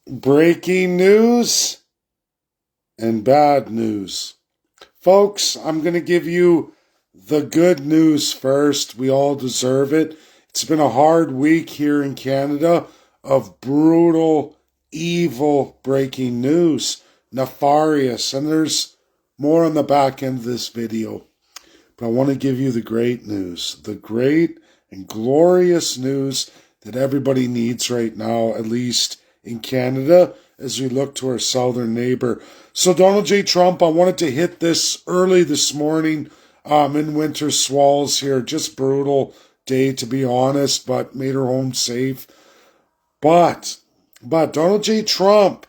Breaking news and bad news. Folks, I'm going to give you the good news first. We all deserve it. It's been a hard week here in Canada of brutal, evil breaking news. Nefarious. And there's more on the back end of this video. But I want to give you the great news. The great and glorious news that everybody needs right now, at least in Canada, as we look to our southern neighbor. So Donald J. Trump, I wanted to hit this early this morning in Winter Swallows here. Just brutal day, to be honest, but made her home safe. But Donald J. Trump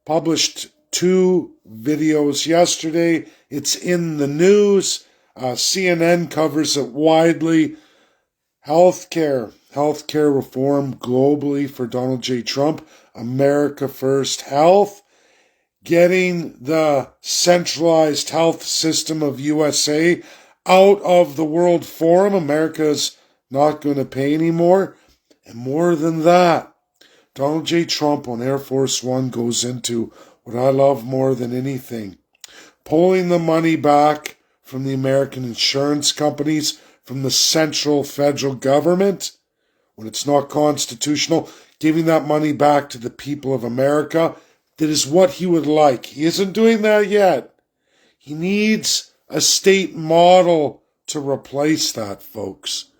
published 2 videos yesterday. It's in the news. CNN covers it widely. Healthcare reform globally for Donald J. Trump. America First Health. Getting the centralized health system of USA out of the World Forum. America's not going to pay anymore. And more than that, Donald J. Trump on Air Force One goes into what I love more than anything. Pulling the money back from the American insurance companies, from the central federal government, when it's not constitutional, giving that money back to the people of America. That is what he would like. He isn't doing that yet. He needs a state model to replace that, folks.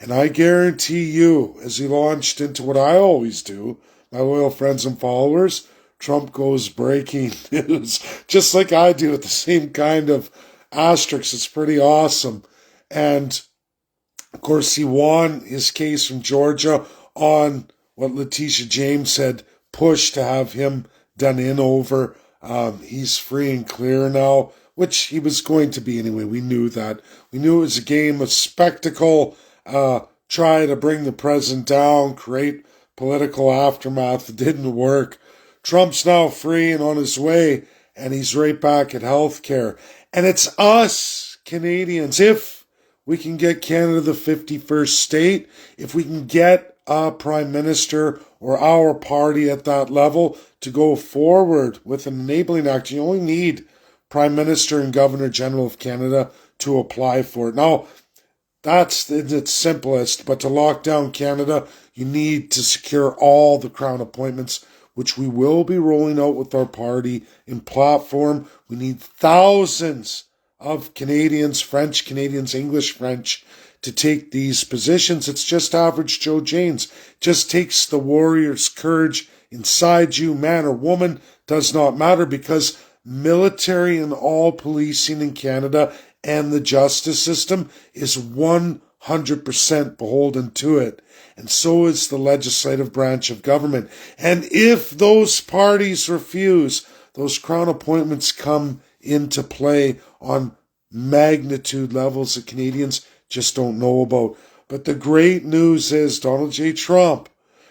And I guarantee you, as he launched into what I always do, my loyal friends and followers, Trump goes breaking news, just like I do, with the same kind of asterisks. It's pretty awesome. And of course, he won his case from Georgia on what Letitia James had pushed to have him done in over. He's free and clear now, which he was going to be anyway. We knew that. We knew it was a game of spectacle, try to bring the president down, create political aftermath. It didn't work. Trump's now free and on his way, and he's right back at healthcare. And it's us, Canadians, if we can get Canada the 51st state, if we can get a prime minister or our party at that level to go forward with an enabling act. You only need Prime Minister and Governor General of Canada to apply for it. Now, that's in its simplest, but to lock down Canada, you need to secure all the Crown appointments, which we will be rolling out with our party in platform. We need thousands of Canadians, French Canadians, English French, to take these positions. It's just average Joe Janes. Just takes the warrior's courage inside you, man or woman, does not matter, because military and all policing in Canada and the justice system is 100% beholden to it. And so is the legislative branch of government. And if those parties refuse, those Crown appointments come into play on magnitude levels that Canadians just don't know about. But the great news is Donald J. Trump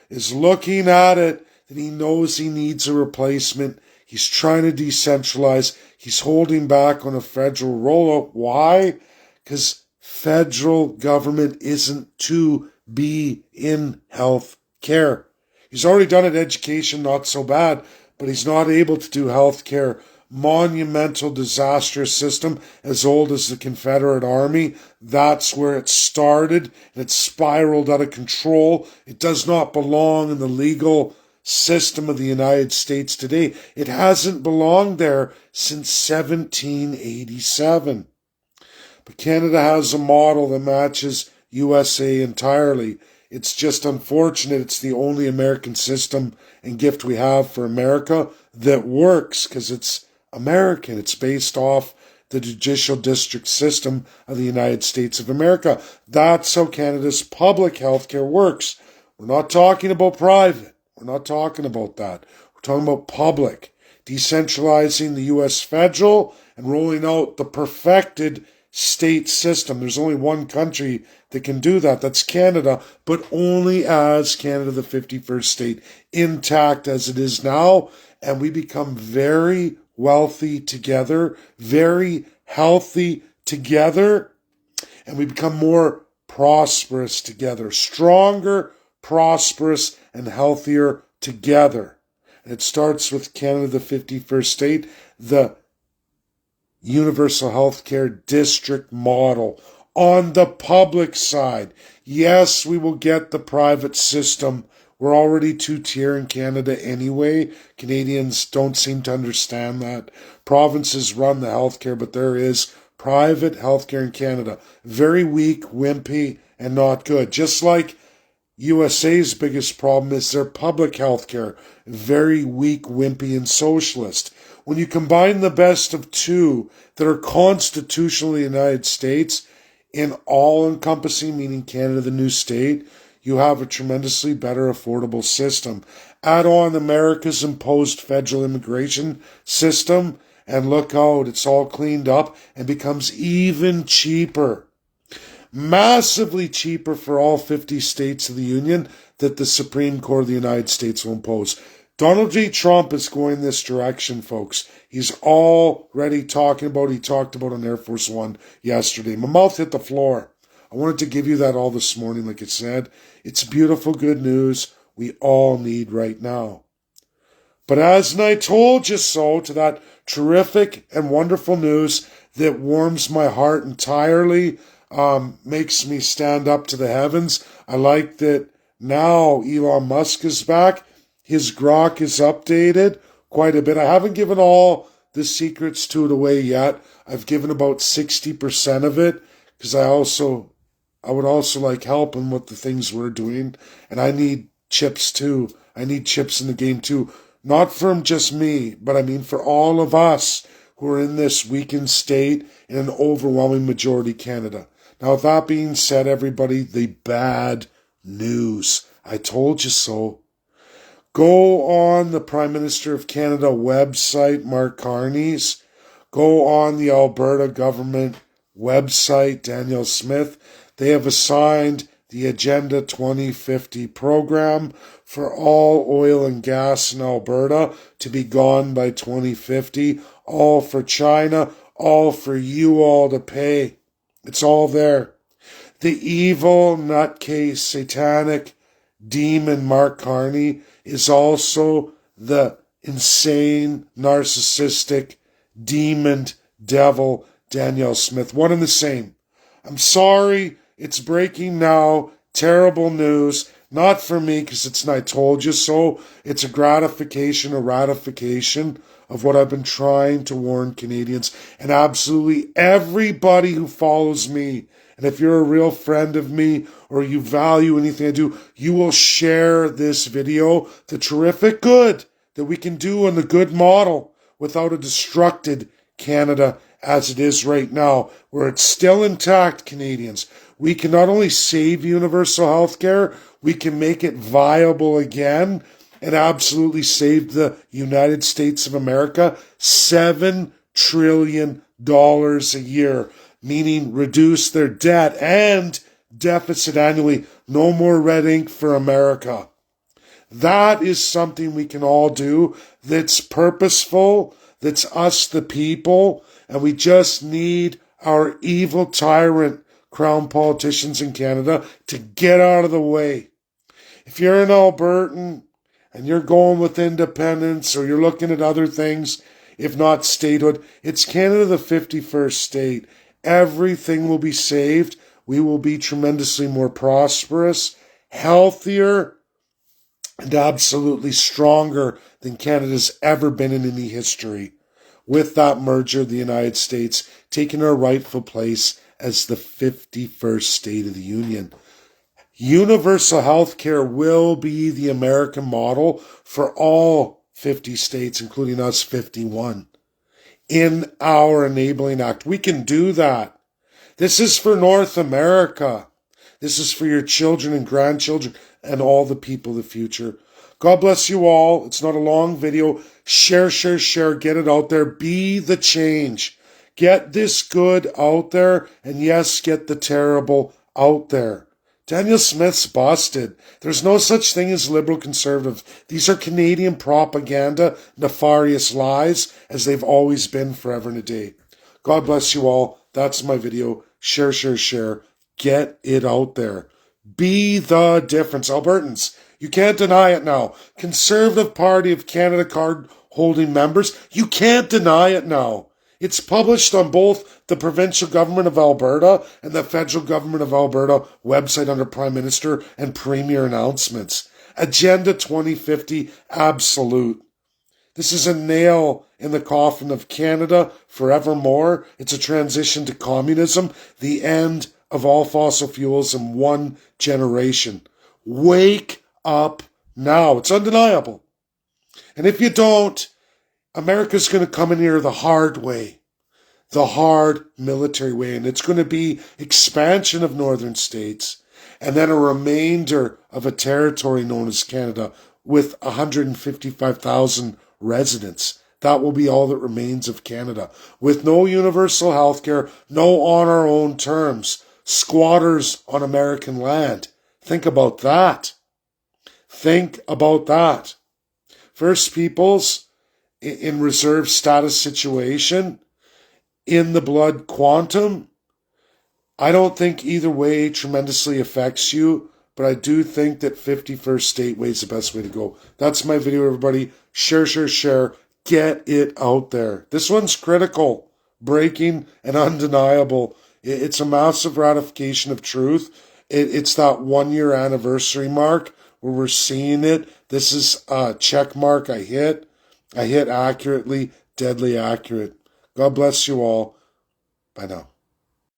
is looking at it, that he knows he needs a replacement. He's trying to decentralize. He's holding back on a federal rollout. Why? Because federal government isn't to be in health care. He's already done it education, not so bad, but he's not able to do health care. Monumental, disastrous system, as old as the Confederate Army. That's where it started, and it spiraled out of control. It does not belong in the legal system of the United States today. It hasn't belonged there since 1787. But Canada has a model that matches USA entirely. It's just unfortunate it's the only American system and gift we have for America that works, because it's American. It's based off the judicial district system of the United States of America. That's how Canada's public health care works. We're not talking about private. We're not talking about that. We're talking about public. Decentralizing the U.S. federal and rolling out the perfected state system. There's only one country that can do that. That's Canada, but only as Canada the 51st state, intact as it is now. And we become very wealthy together, very healthy together, and we become more prosperous together, stronger, prosperous, and healthier together. and it starts with Canada, the 51st state, the universal healthcare district model. On the public side, yes, we will get the private system. We're already two-tier in Canada anyway. Canadians don't seem to understand that. Provinces run the healthcare, but there is private healthcare in Canada. Very weak, wimpy, and not good. Just like USA's biggest problem is their public healthcare. Very weak, wimpy, and socialist. When you combine the best of two that are constitutionally United States in all-encompassing, meaning Canada, the new state, you have a tremendously better affordable system. Add on America's imposed federal immigration system, and look out, it's all cleaned up and becomes even cheaper. Massively cheaper for all 50 states of the Union that the Supreme Court of the United States will impose. Donald J. Trump is going this direction, folks. He's already talking about, he talked about on Air Force One yesterday. My mouth hit the floor. I wanted to give you that all this morning, like I said. It's beautiful, good news we all need right now. But as I told you so, to that terrific and wonderful news that warms my heart entirely, makes me stand up to the heavens. I like that now Elon Musk is back. His grok is updated quite a bit. I haven't given all the secrets to it away yet. I've given about 60% of it because I would also like help him with the things we're doing. And I need chips too. I need chips in the game too. Not from just me, but I mean for all of us who are in this weakened state in an overwhelming majority Canada. Now, with that being said, everybody, the bad news. I told you so. Go on the Prime Minister of Canada website, Mark Carney's. Go on the Alberta government website, Danielle Smith. They have assigned the Agenda 2050 program for all oil and gas in Alberta to be gone by 2050. All for China, all for you all to pay. It's all there. The evil, nutcase, satanic demon Mark Carney is also the insane, narcissistic, demon, devil Danielle Smith. One and the same. I'm sorry, it's breaking now. Terrible news. Not for me, because it's not I told you so. It's a gratification, a ratification of what I've been trying to warn Canadians and absolutely everybody who follows me. And if you're a real friend of me or you value anything I do, you will share this video, the terrific good that we can do on the good model without a destructed Canada as it is right now, where it's still intact, Canadians. We can not only save universal health care, we can make it viable again and absolutely save the United States of America $7 trillion a year, meaning reduce their debt and deficit annually. No more red ink for America. That is something we can all do that's purposeful, that's us the people, and we just need our evil tyrant crown politicians in Canada to get out of the way. If you're an Albertan and you're going with independence or you're looking at other things, if not statehood, it's Canada the 51st state. Everything will be saved. We will be tremendously more prosperous, healthier, and absolutely stronger than Canada's ever been in any history. With that merger, the United States taking our rightful place as the 51st state of the Union. Universal health care will be the American model for all 50 states, including us 51. In our Enabling Act, we can do that. This is for North America. This is for your children and grandchildren and all the people of the future. God bless you all. It's not a long video. Share, share, share. Get it out there. Be the change. Get this good out there. And yes, get the terrible out there. Danielle Smith's busted. There's no such thing as liberal conservative. These are Canadian propaganda, nefarious lies, as they've always been forever and a day. God bless you all. That's my video. Share, share, share. Get it out there. Be the difference. Albertans, You can't deny it now. Conservative Party of Canada card holding members, you can't deny it now. It's published on both the provincial government of Alberta and the federal government of Alberta website under Prime Minister and Premier announcements. Agenda 2050, absolute. This is a nail in the coffin of Canada forevermore. It's a transition to communism, the end of all fossil fuels in one generation. Wake up now. It's undeniable. And if you don't, America's going to come in here the hard way, the hard military way, and it's going to be expansion of northern states and then a remainder of a territory known as Canada with 155,000 residents. That will be all that remains of Canada, with no universal health care, no on our own terms, squatters on American land. Think about that. Think about that. First Peoples in reserve status situation, in the blood quantum. I don't think either way tremendously affects you, but I do think that 51st state way is the best way to go. That's my video, everybody. Share, share, share. Get it out there. This one's critical, breaking, and undeniable. It's a massive ratification of truth. It's that 1 year anniversary mark where we're seeing it. This is a check mark I hit. I hit accurately, deadly accurate. God bless you all. Bye now.